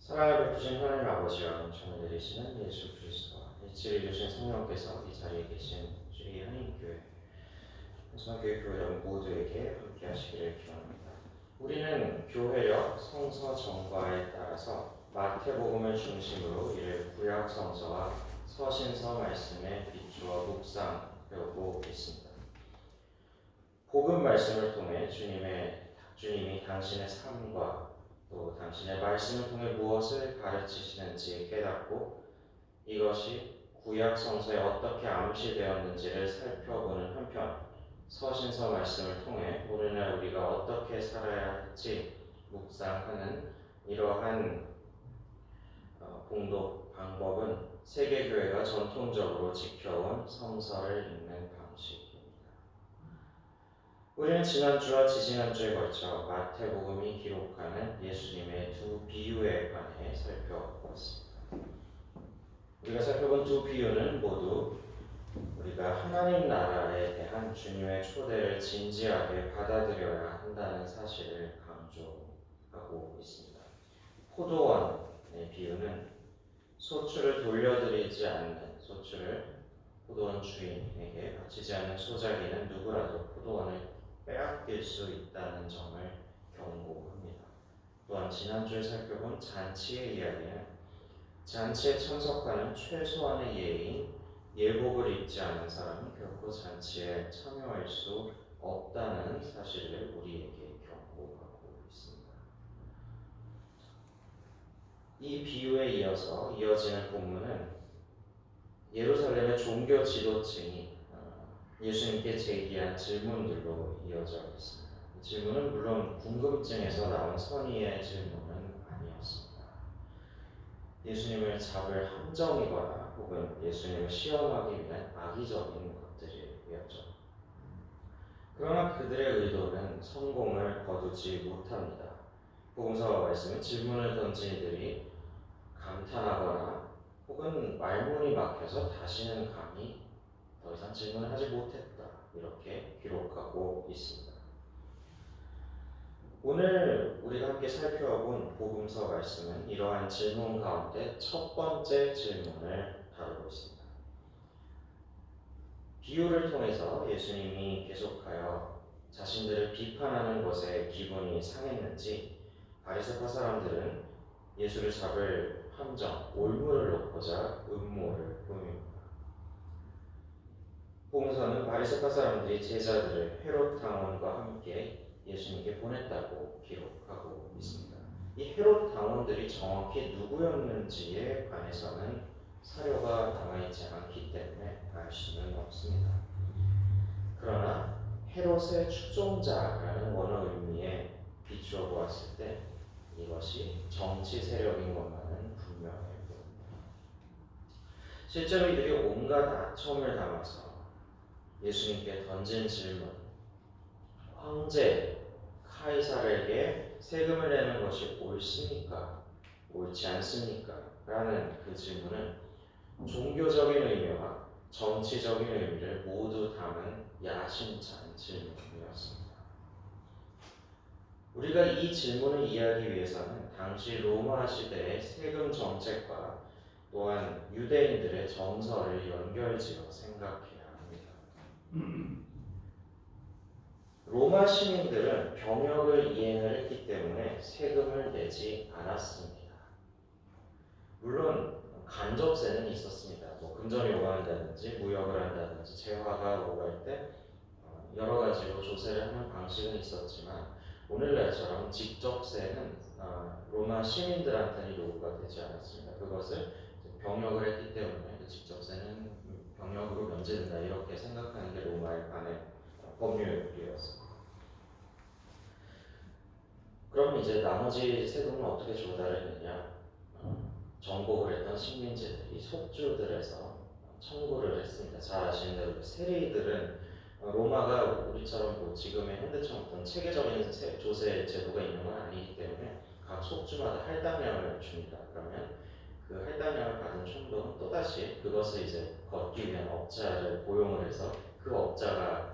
사랑을 베푸신 하나님 아버지와 천을 내리시는 예수 그리스도와 일치를 주신 성령께서 이 자리에 계신 주의 한인교회 성교회 여러분 모두에게 함께 하시기를 기원합니다. 우리는 교회력 성서 정과에 따라서 마태복음을 중심으로 이를 구약 성서와 서신서 말씀에 비추어 묵상하고 있습니다. 복음 말씀을 통해 주님이 당신의 삶과 또 당신의 말씀을 통해 무엇을 가르치시는지 깨닫고 이것이 구약 성서에 어떻게 암시되었는지를 살펴보는 한편 서신서 말씀을 통해 오늘날 우리가 어떻게 살아야 할지 묵상하는 이러한 봉독 방법은 세계교회가 전통적으로 지켜온 성서를 읽는 방식입니다. 우리는 지난주와 지지난주에 걸쳐 마태복음이 기록하는 예수님의 두 비유에 관해 살펴보았습니다. 우리가 살펴본 두 비유는 모두 우리가 하나님 나라에 대한 주님의 초대를 진지하게 받아들여야 한다는 사실을 강조하고 있습니다. 포도원의 비유는 소출을 돌려드리지 않는 포도원 주인에게 바치지 않는 소자기는 누구라도 포도원을 빼앗길 수 있다는 점을 경고합니다. 또한 지난주에 살펴본 잔치의 이야기는 잔치에 참석하는 최소한의 예인 예복을 입지 않은 사람은 결코 잔치에 참여할 수 없다는 사실을 우리에게 경고하고 있습니다. 이 비유에 이어서 이어지는 본문은 예루살렘의 종교 지도층이 예수님께 제기한 질문들로 이어져 있습니다. 이 질문은 물론 궁금증에서 나온 선의의 질문은 아니었습니다. 예수님을 잡을 함정이거나 혹은 예수님을 시험하기 위한 악의적인 것들이었죠. 그러나 그들의 의도는 성공을 거두지 못합니다. 복음서와 말씀은 질문을 던진 이들이 감탄하거나 혹은 말문이 막혀서 다시는 감히 더 이상 질문을 하지 못했다. 이렇게 기록하고 있습니다. 오늘 우리가 함께 살펴본 복음서 말씀은 이러한 질문 가운데 첫 번째 질문을 다루고 있습니다. 비유를 통해서 예수님이 계속하여 자신들을 비판하는 것에 기분이 상했는지 바리새파 사람들은 예수를 잡을 함정, 올무를 놓고자 음모를 꾸밉니다. 복음서는 바리새파 사람들이 제자들을 헤롯 당원과 함께 예수님께 보냈다고 기록하고 있습니다. 이 헤롯 당원들이 정확히 누구였는지에 관해서는 사료가 남아있지 않기 때문에 알 수는 없습니다. 그러나 헤롯의 추종자라는 원어 의미에 비추어 보았을 때 이것이 정치 세력인 것만은 분명해 보입니다. 실제로 이들이 온갖 아첨을 담아서 예수님께 던진 질문, 황제 카이사르에게 세금을 내는 것이 옳습니까? 옳지 않습니까? 라는 그 질문은 종교적인 의미와 정치적인 의미를 모두 담은 야심찬 질문이었습니다. 우리가 이 질문을 이해하기 위해서는 당시 로마 시대의 세금 정책과 또한 유대인들의 정서를 연결지어 생각해야 합니다. 로마 시민들은 병역을 이행을 했기 때문에 세금을 내지 않았습니다. 물론 간접세는 있었습니다. 금전이 오가는다든지 무역을 한다든지 재화가 오갈 때 여러 가지로 조세를 하는 방식은 있었지만 오늘날처럼 직접세는 로마 시민들한테는 요구가 되지 않았습니다. 그것을 병역을 했기 때문에 그 직접세는 병역으로 면제된다 이렇게 생각하는 게 로마의 관의 법률이었습니다. 그럼 이제 나머지 세금은 어떻게 조달했느냐? 정복을 했던 식민지들이 속주들에서 청구를 했습니다. 잘 아시는 대로 세리들은 로마가 우리처럼 지금의 현대처럼 어떤 체계적인 조세 제도가 있는 건 아니기 때문에 각 속주마다 할당량을 줍니다. 그러면 그 할당량을 받은 총독은 또다시 그것을 이제 걷기 위한 업자를 고용을 해서 그 업자가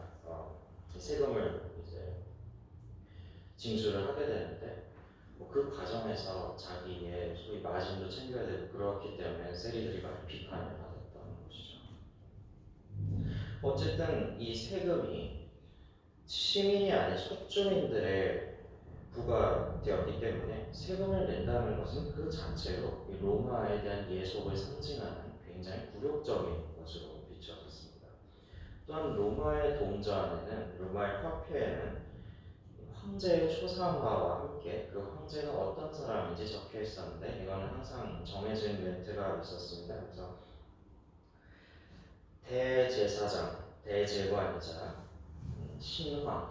세금을 이제 징수를 하게 되는데 그 과정에서 자기의 소위 마진도 챙겨야 되고 그렇기 때문에 세리들이 많이 비판을 받았던 것이죠. 어쨌든 이 세금이 시민이 아닌 속주민들의 부과되었기 때문에 세금을 낸다는 것은 그 자체로 이 로마에 대한 예속을 상징하는 굉장히 굴욕적인 것으로 비춰졌습니다. 또한 로마의 동전에는, 로마의 화폐에는 황제의 초상화와 함께 그 황제가 어떤 사람인지 적혀 있었는데, 이거는 항상 정해진 멘트가 있었습니다. 그래서 대제사장, 대제관이자 신과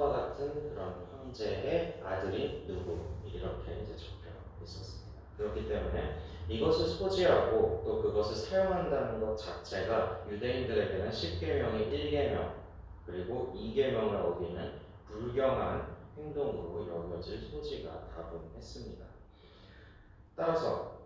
같은 그런 황제의 아들이 누구, 이렇게 이제 적혀 있었습니다. 그렇기 때문에 이것을 소지하고 또 그것을 사용한다는 것 자체가 유대인들에게는 10계명의 1계명 그리고 2계명을 어기는 불경한 행동으로 여겨질 소지가 다분했습니다. 따라서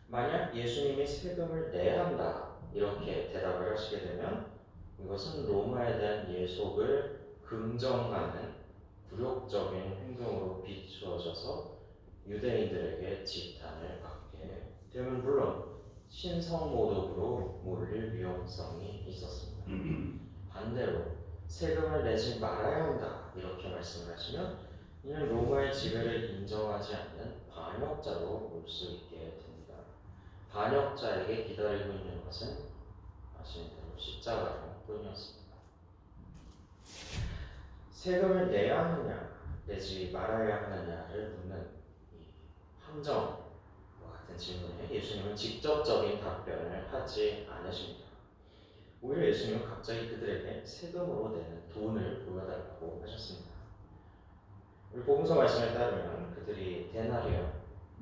만약 예수님이 세금을 내야 한다 이렇게 대답을 하시게 되면 이것은 로마에 대한 예속을 긍정하는 굴욕적인 행동으로 비추어져서 유대인들에게 지탄을 받게 되면 물론 신성모독으로 몰릴 위험성이 있었습니다. 반대로 세금을 내지 말아야 한다 이렇게 말씀을 하시면 이는 로마의 지배를 인정하지 않는 반역자로 볼 수 있게 됩니다. 반역자에게 기다리고 있는 것은 아시는 대로 십자가로 뿐이었습니다. 세금을 내야 하느냐 내지 말아야 하느냐를 묻는 이 함정과 같은 질문에 예수님은 직접적인 답변을 하지 않으십니다. 오히려 예수님은 갑자기 그들에게 세금으로 내는 돈을 보여달라고 하셨습니다. 우리 복음서 말씀에 따르면 그들이 데나리온,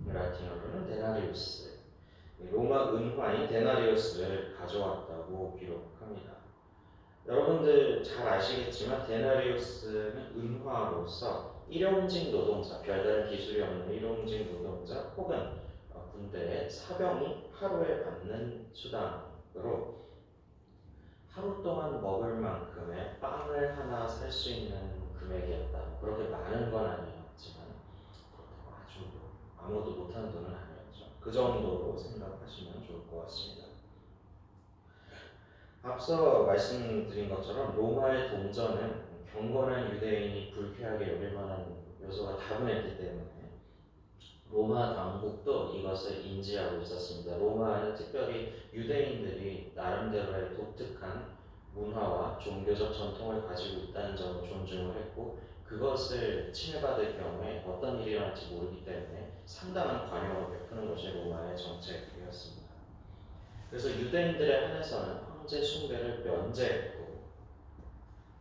라틴어로는 데나리우스, 로마 은화인 데나리우스를 가져왔다고 기록합니다. 여러분들 잘 아시겠지만 데나리우스는 은화로서 일용직 노동자, 별다른 기술이 없는 일용직 노동자 혹은 군대의 사병이 하루에 받는 수당으로 하루 동안 먹을 만큼의 빵을 하나 살 수 있는 금액이었다. 그렇게 많은 건 아니었지만 그렇다고 아주 아무도 못하는 돈은 아니었죠. 그 정도로 생각하시면 좋을 것 같습니다. 앞서 말씀드린 것처럼 로마의 동전은 경건한 유대인이 불쾌하게 여길 만한 요소가 다분했기 때문에 로마 당국도 이것을 인지하고 있었습니다. 로마는 특별히 유대인들이 나름대로의 독특한 문화와 종교적 전통을 가지고 있다는 점을 존중을 했고 그것을 침해받을 경우에 어떤 일이 일어날지 모르기 때문에 상당한 관용을 베푸는 것이 로마의 정책이었습니다. 그래서 유대인들에 한해서는 황제 숭배를 면제했고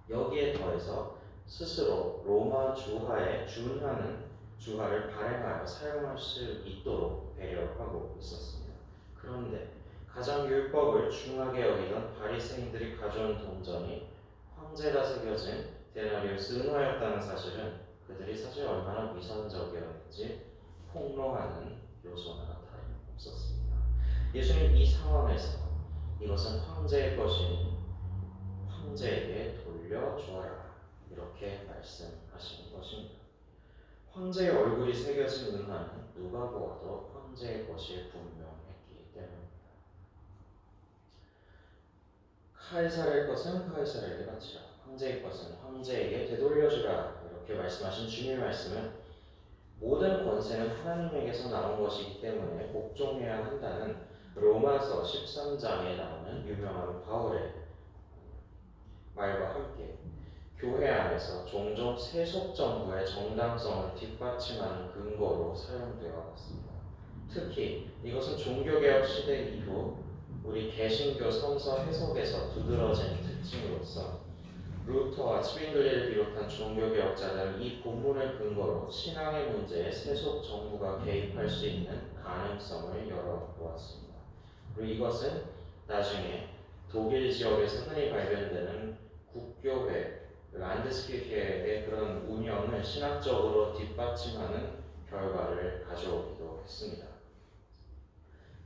여기에 더해서 스스로 로마 주하에 준하는 주하를 발행하여 사용할 수 있도록 배려하고 있었습니다. 그런데 가장 율법을 중하게 여기던 바리새인들이 가져온 동전이 황제가 새겨진 데나리우스 은화였다는 사실은 그들이 사실 얼마나 위선적이었는지 폭로하는 요소나 다름없었습니다. 예수님 이 상황에서 이것은 황제의 것이니 황제에게 돌려주어라 이렇게 말씀하시는 것입니다. 황제의 얼굴이 새겨진 은화는 누가 보아도 황제의 것이 분명했기 때문입니다. 카이사르의 것은 카이사르에게 바치라, 황제의 것은 황제에게 되돌려주라 이렇게 말씀하신 주님의 말씀은 모든 권세는 하나님에게서 나온 것이기 때문에 복종해야 한다는 로마서 13장에 나오는 유명한 바울의 말과 함께 교회 안에서 종종 세속 정부의 정당성을 뒷받침하는 근거로 사용되어 왔습니다. 특히 이것은 종교개혁 시대 이후 우리 개신교 성서 해석에서 두드러진 특징으로서 루터와 스윈글리를 비롯한 종교개혁자들은 이 본문을 근거로 신앙의 문제에 세속 정부가 개입할 수 있는 가능성을 열어보았습니다. 그리고 이것은 나중에 독일 지역에서 흔히 발견되는 국교회, 란드스키르케의 그런 운영을 신학적으로 뒷받침하는 결과를 가져오기도 했습니다.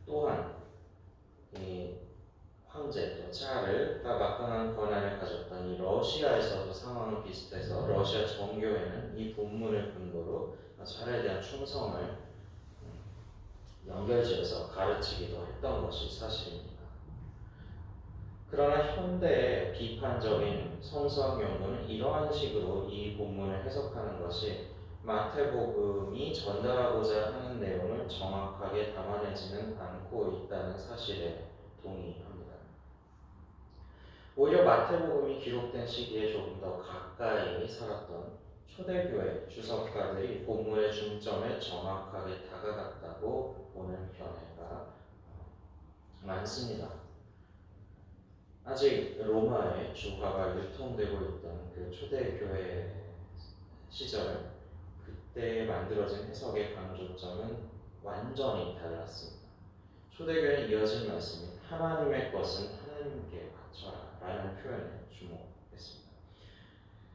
또한 이 황제 또 차르가 막강한 권한을 가졌던 이 러시아에서도 상황은 비슷해서 러시아 정교회는 이 본문을 근거로 자라에 대한 충성을 연결지어서 가르치기도 했던 것이 사실입니다. 그러나 현대의 비판적인 성서학 연구는 이러한 식으로 이 본문을 해석하는 것이 마태복음이 전달하고자 하는 내용을 정확하게 담아내지는 않고 있다는 사실에 동의합니다. 오히려 마태복음이 기록된 시기에 조금 더 가까이 살았던 초대교회 주석가들이 본문의 중점에 정확하게 다가갔다고 보는 견해가 많습니다. 아직 로마의 주화가 유통되고 있던 그 초대교회 시절, 그때 만들어진 해석의 강조점은 완전히 달랐습니다. 초대교회는 이어진 말씀이 하나님의 것은 하나님께 바쳐라 라는 표현에 주목했습니다.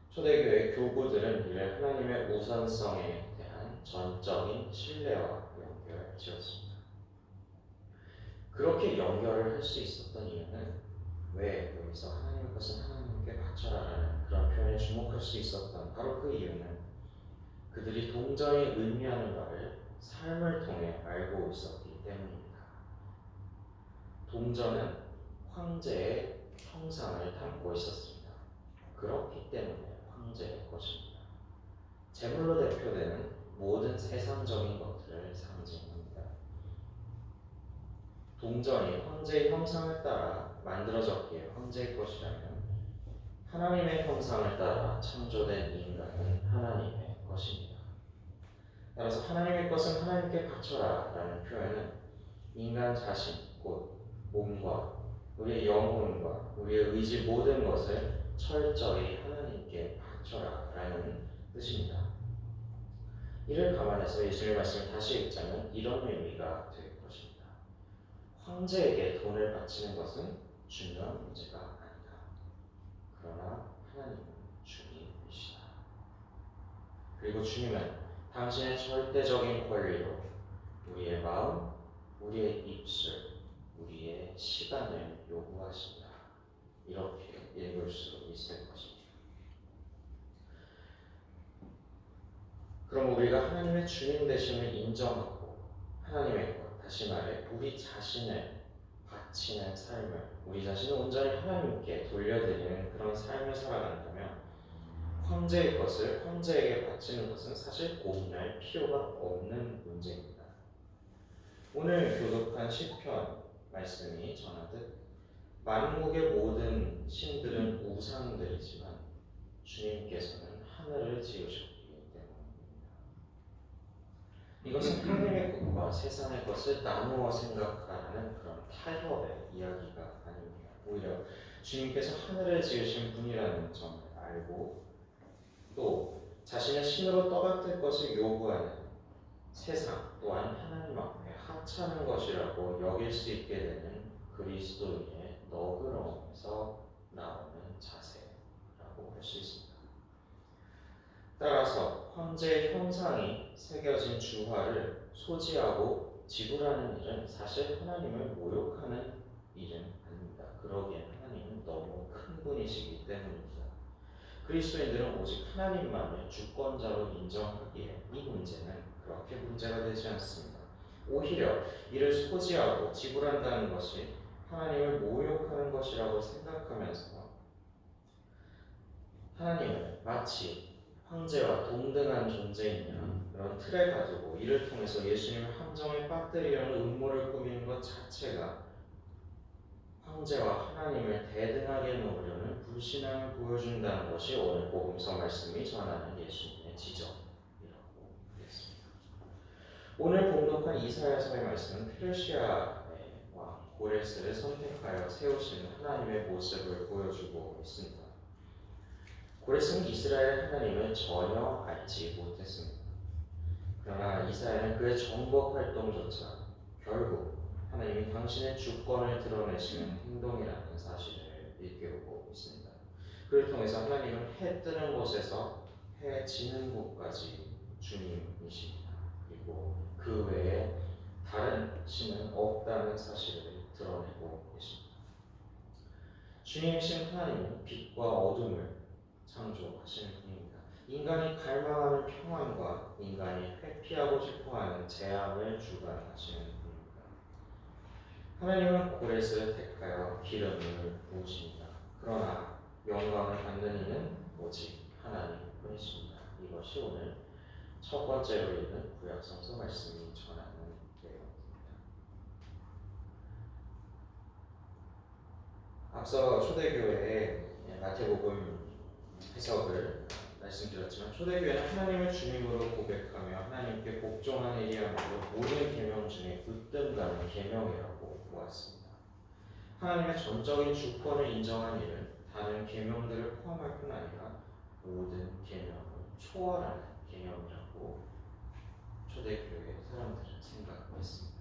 초대교회 교구들은 이를 하나님의 우선성에 대한 전적인 신뢰와 연결지었습니다. 그렇게 연결을 할 수 있었던 이유는 왜 여기서 하나님의 것은 하나님께 바쳐라라는 그런 표현에 주목할 수 있었던 바로 그 이유는 그들이 동정이 의미하는 바를 삶을 통해 알고 있었기 때문입니다. 동정은 황제의 형상을 담고 있었습니다. 그렇기 때문에 황제의 것입니다. 제물로 대표되는 모든 세상적인 것들을 상징합니다. 동전이 황제의 형상을 따라 만들어졌기에 황제의 것이라면 하나님의 형상을 따라 창조된 인간은 하나님의 것입니다. 따라서 하나님의 것은 하나님께 바쳐라 라는 표현은 인간 자신, 곧 몸과 우리의 영혼과 우리의 의지 모든 것을 철저히 하나님께 바쳐라 라는 뜻입니다. 이를 감안해서 예수님의 말씀을 다시 읽자면 이런 의미가 될 것입니다. 황제에게 돈을 바치는 것은 중요한 문제가 아니다. 그러나 하나님은 주님이시다. 그리고 주님은 당신의 절대적인 권리로 우리의 마음, 우리의 입술, 우리의 시간을 요구하신다. 이렇게 읽을 수 있을 것입니다. 그럼 우리가 하나님의 주님 되심을 인정하고 하나님의 것, 다시 말해 우리 자신을 바치는 삶을, 우리 자신을 온전히 하나님께 돌려드리는 그런 삶을 살아간다면 황제의 것을 황제에게 바치는 것은 사실 고민할 필요가 없는 문제입니다. 오늘 교독한 시편 말씀이 전하듯 만국의 모든 신들은 우상들이지만 주님께서는 하늘을 지으셨기 때문입니다. 이것은 하나님의 것과 세상의 것을 나누어 생각하는 그런 타협의 이야기가 아닙니다. 오히려 주님께서 하늘을 지으신 분이라는 점을 알고 또 자신의 신으로 떠받들 것을 요구하는 세상 또한 하나님 앞에 하찮은 것이라고 여길 수 있게 되는 그리스도인의 너그러움에서 나오는 자세라고 할 수 있습니다. 따라서 황제의 형상이 새겨진 주화를 소지하고 지불하는 일은 사실 하나님을 모욕하는 일은 아닙니다. 그러기엔 하나님은 너무 큰 분이시기 때문입니다. 그리스도인들은 오직 하나님만을 주권자로 인정하기에 이 문제는 그렇게 문제가 되지 않습니다. 오히려 이를 소지하고 지불한다는 것이 하나님을 모욕하는 것이라고 생각하면서 하나님을 마치 황제와 동등한 존재이냐 그런 틀에 가지고 이를 통해서 예수님을 함정에 빠뜨리려는 음모를 꾸미는 것 자체가 황제와 하나님을 대등하게 놓으려는 불신앙을 보여준다는 것이 오늘 복음서 말씀이 전하는 예수님의 지적이라고 하겠습니다. 오늘 봉독한 이사야서의 말씀은 페르시아의 왕 고레스를 선택하여 세우신 하나님의 모습을 보여주고 있습니다. 고레스는 이스라엘 하나님을 전혀 알지 못했습니다. 그러나 이사야는 그의 정복 활동조차 결국 하나님이 당신의 주권을 드러내시는 행동이라는 사실을 일깨우고 있습니다. 그를 통해서 하나님은 해 뜨는 곳에서 해 지는 곳까지 주님이십니다. 그리고 그 외에 다른 신은 없다는 사실을 드러내고 계십니다. 주님이신 하나님은 빛과 어둠을 창조하시는 분입니다. 인간이 갈망하는 평안과 인간이 회피하고 싶어하는 재앙을 주관하시는 분입니다. 하나님은 고레스를 택하여 기름을 부으십니다. 그러나 영광을 받는 이는 오직 하나님 뿐이십니다. 이것이 오늘 첫 번째로 읽은 구약성서 말씀이 전하는 내용입니다. 앞서 초대교회의 마태복음 해석을 말씀드렸지만, 초대교회는 하나님을 주님으로 고백하며 하나님께 복종하는 일이야말로 모든 계명 중에 으뜸가는 계명이라고 보았습니다. 하나님의 전적인 주권을 인정한 일은 다른 계명들을 포함할 뿐 아니라 모든 계명을 초월하는 계명이라고 초대교회 사람들은 생각했습니다.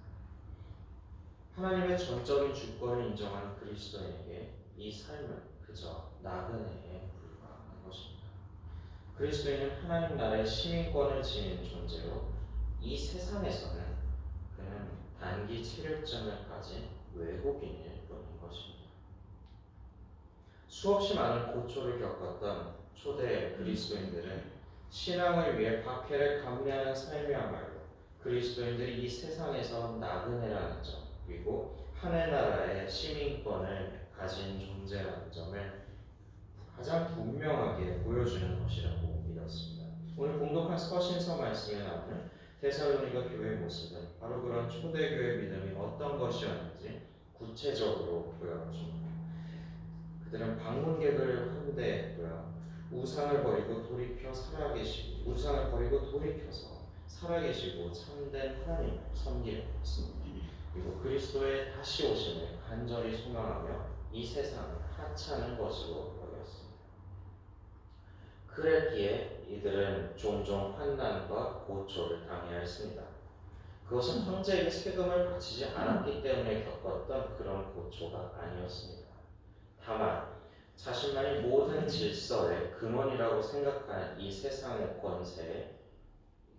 하나님의 전적인 주권을 인정한 그리스도인에게 이 삶은 그저 나그네에 불과한 것입니다. 그리스도인은 하나님 나라의 시민권을 지닌 존재로 이 세상에서는 그는 단기 체류증을 가진 외국인일 뿐인 것입니다. 수없이 많은 고초를 겪었던 초대 그리스도인들은 신앙을 위해 박해를 감내하는 삶이야말로 그리스도인들이 이 세상에서 나그네라는 점, 그리고 하늘나라의 시민권을 가진 존재라는 점을 가장 분명하게 보여주는 것이라고 믿었습니다. 오늘 공독한 서신서 말씀에 나오는 데살로니가 교회의 모습은 바로 그런 초대교회 믿음이 어떤 것이었는지 구체적으로 보여줍니다. 그들은 방문객을 환대했고요, 우상을 버리고 돌이켜서 살아계시고 참된 하나님을 섬기려 했습니다. 그리고 그리스도의 다시 오심을 간절히 소망하며 이 세상을 하찮은 것으로 여겼습니다. 그랬기에 이들은 종종 환난과 고초를 당해했습니다. 그것은 형제에게 세금을 바치지 않았기 때문에 겪었던 그런 고초가 아니었습니다. 다만 자신만이 모든 질서의 근원이라고 생각하는 이 세상의 권세에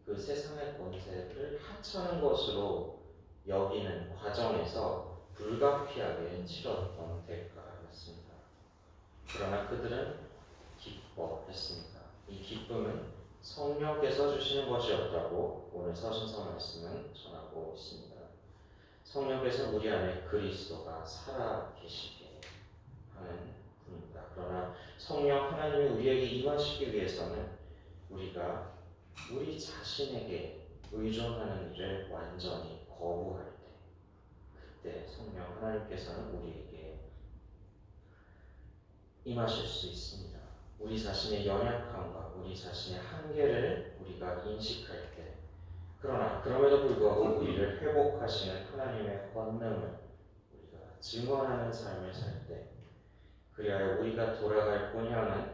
그 세상의 권세를 하찮은 것으로 여기는 과정에서 불가피하게 치렀던 대가였습니다. 그러나 그들은 기뻐했습니다. 이 기쁨은 성령께서 주시는 것이었다고 오늘 서신서 말씀은 전하고 있습니다. 성령께서 우리 안에 그리스도가 살아 계시게 하는 분입니다. 그러나 성령 하나님이 우리에게 임하시기 위해서는 우리가 우리 자신에게 의존하는 일을 완전히 거부할 때, 그때 성령 하나님께서는 우리에게 임하실 수 있습니다. 우리 자신의 연약함과 우리 자신의 한계를 우리가 인식할 때, 그러나 그럼에도 불구하고 우리를 회복하시는 하나님의 권능을 우리가 증언하는 삶을 살 때, 그리하여 우리가 돌아갈 본향은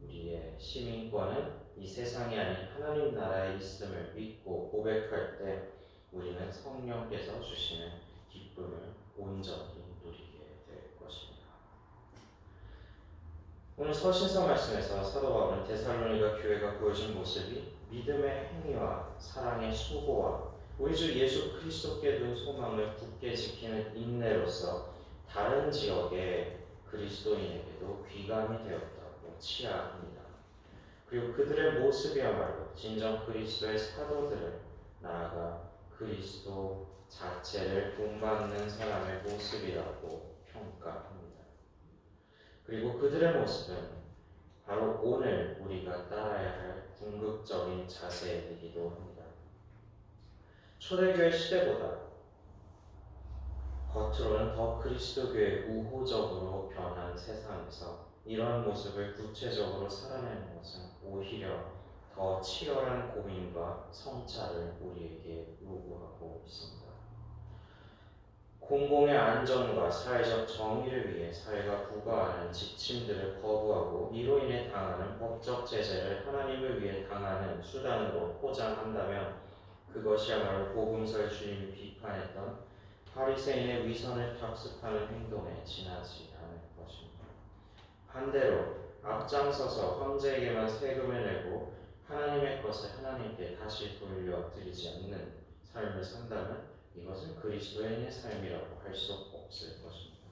우리의 시민권은 이 세상이 아닌 하나님 나라에 있음을 믿고 고백할 때 우리는 성령께서 주시는 기쁨을 온전히 누리게 될 것입니다. 오늘 서신서 말씀에서 사도 바울은 데살로니가 교회가 보여준 모습이 믿음의 행위와 사랑의 수고와 우리 주 예수 그리스도께 둔 소망을 굳게 지키는 인내로서 다른 지역의 그리스도인에게도 귀감이 되었다고 치하합니다. 그리고 그들의 모습이야말로 진정 그리스도의 사도들을 나아가 그리스도 자체를 본받는 사람의 모습이라고 평가합니다. 그리고 그들의 모습은 바로 오늘 우리가 따라야 할 궁극적인 자세이기도 합니다. 초대교회 시대보다 겉으로는 더 그리스도교의 우호적으로 변한 세상에서 이러한 모습을 구체적으로 살아내는 것은 오히려 더 치열한 고민과 성찰을 우리에게 요구하고 있습니다. 공공의 안전과 사회적 정의를 위해 사회가 부과하는 지침들을 거부하고 이로 인해 당하는 법적 제재를 하나님을 위해 당하는 수단으로 포장한다면 그것이야말로 복음서의 주님이 비판했던 바리새인의 위선을 탑습하는 행동에 지나지 않을 것입니다. 반대로 앞장서서 황제에게만 세금을 내고 하나님의 것을 하나님께 다시 돌려드리지 않는 삶을 산다면 이것은 그리스도인의 삶이라고 할 수 없을 것입니다.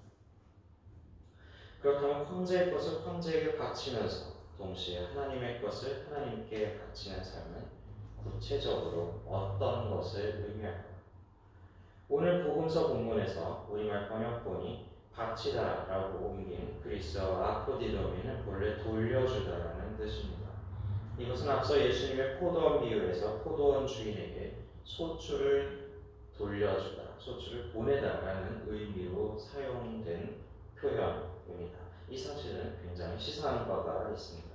그렇다면 황제의 것을 황제에게 바치면서 동시에 하나님의 것을 하나님께 바치는 삶은 구체적으로 어떤 것을 의미할까? 오늘 복음서 본문에서 우리말 번역본이 바치다라고 옮긴 그리스어 아포디도미는 본래 돌려주다라는 뜻입니다. 이것은 앞서 예수님의 포도원 비유에서 포도원 주인에게 소출을 돌려주다, 소출을 보내다라는 의미로 사용된 표현입니다. 이 사실은 굉장히 시사한 바가 있습니다.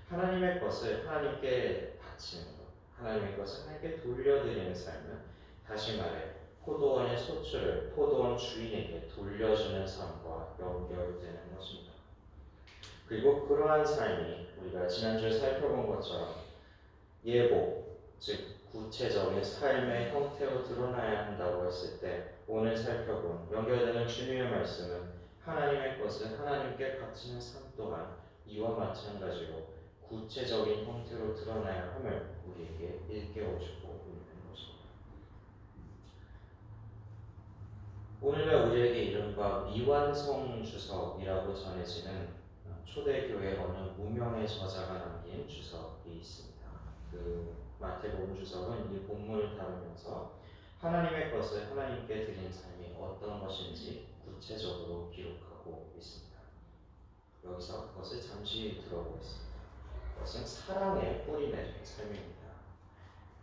하나님의 것을 하나님께 바치는 것, 하나님의 것을 하나님께 돌려드리는 삶은 다시 말해 포도원의 소출을 포도원 주인에게 돌려주는 삶과 연결되는 것입니다. 그리고 그러한 삶이 우리가 지난주에 살펴본 것처럼 예복, 즉 구체적인 삶의 형태로 드러나야 한다고 했을 때 오늘 살펴본 연결되는 주님의 말씀은 하나님의 것을 하나님께 바치는 삶 또한 이와 마찬가지로 구체적인 형태로 드러나야 함을 우리에게 일깨워주고 있는 것입니다. 오늘날 우리에게 이른바 미완성 주석이라고 전해지는 초대교회 어느 무명의 저자가 남긴 주석이 있습니다. 그 마태복음 주석은 이 본문을 다루면서 하나님의 것을 하나님께 드린 삶이 어떤 것인지 구체적으로 기록하고 있습니다. 여기서 그것을 잠시 들어보겠습니다. 그것은 사랑에 뿌리 내린 삶입니다.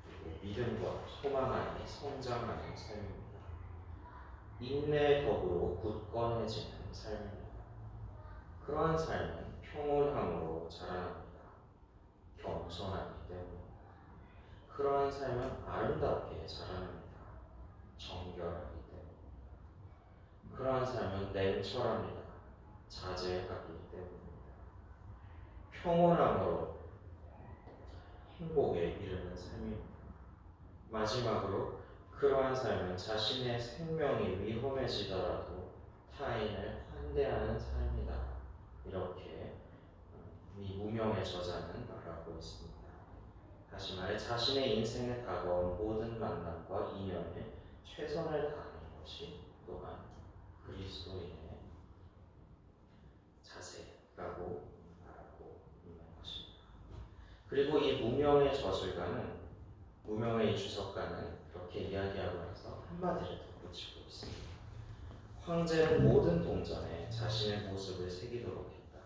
그리고 믿음과 소망 안에 성장하는 삶입니다. 인내 덕으로 굳건해지는 삶입니다. 그러한 삶은 평온함으로 자라납니다. 겸손하기 때문입니다. 그러한 삶은 아름답게 자라납니다. 정결하기 때문입니다. 그러한 삶은 냉철합니다. 자제하기 때문입니다. 평온함으로 행복에 이르는 삶입니다. 마지막으로 그러한 삶은 자신의 생명이 위험해지더라도 타인을 환대하는 삶이다. 이렇게 이 무명의 저자는 말하고 있습니다. 다시 말해 자신의 인생에 다가온 모든 만남과 인연에 최선을 다하는 것이 또한 그리스도인의 자세라고 말하고 있는 것입니다. 그리고 이 무명의 저술가는 무명의 이 주석가는 그렇게 이야기하고 나서 한마디를 덧붙이고 있습니다. 황제는 모든 동전에 자신의 모습을 새기도록 했다.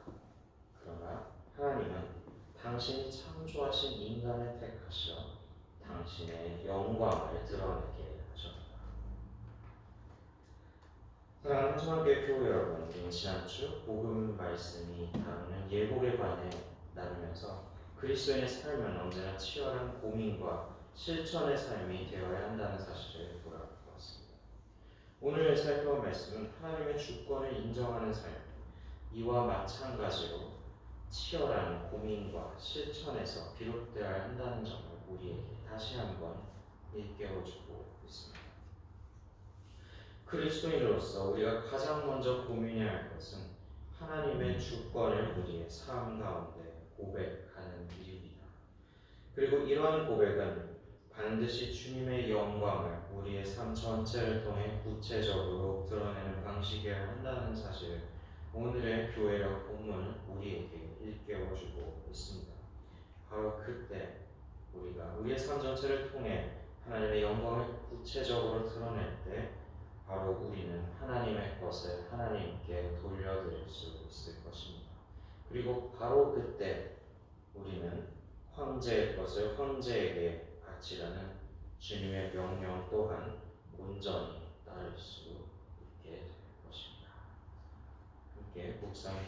그러나 하나님은 당신이 창조하신 인간을 택하셔 당신의 영광을 드러내게 하셨다. 사랑하는 청년교회 교우 여러분, 우리는 지난주 복음 말씀이 다루는 예복에 관해 나누면서 그리스도인의 삶은 언제나 치열한 고민과 실천의 삶이 되어야 한다는 사실을 돌아보았습니다. 오늘 살펴본 말씀은 하나님의 주권을 인정하는 삶, 이와 마찬가지로 치열한 고민과 실천에서 비롯되어야 한다는 점을 우리에게 다시 한번 일깨워주고 있습니다. 그리스도인으로서 우리가 가장 먼저 고민해야 할 것은 하나님의 주권을 우리의 삶 가운데 고백하는 일입니다. 그리고 이러한 고백은 반드시 주님의 영광을 우리의 삶 전체를 통해 구체적으로 드러내는 방식이어야 한다는 사실을 오늘의 교회력 본문은 우리에게 일깨워주고 있습니다. 바로 그때 우리가 우리의 삶 전체를 통해 하나님의 영광을 구체적으로 드러낼 때 바로 우리는 하나님의 것을 하나님께 돌려드릴 수 있을 것입니다. 그리고 바로 그때 우리는 황제의 것을 황제에게 바치라는 주님의 명령 또한 온전히 따를 수 있게 될 것입니다. 함께 묵상해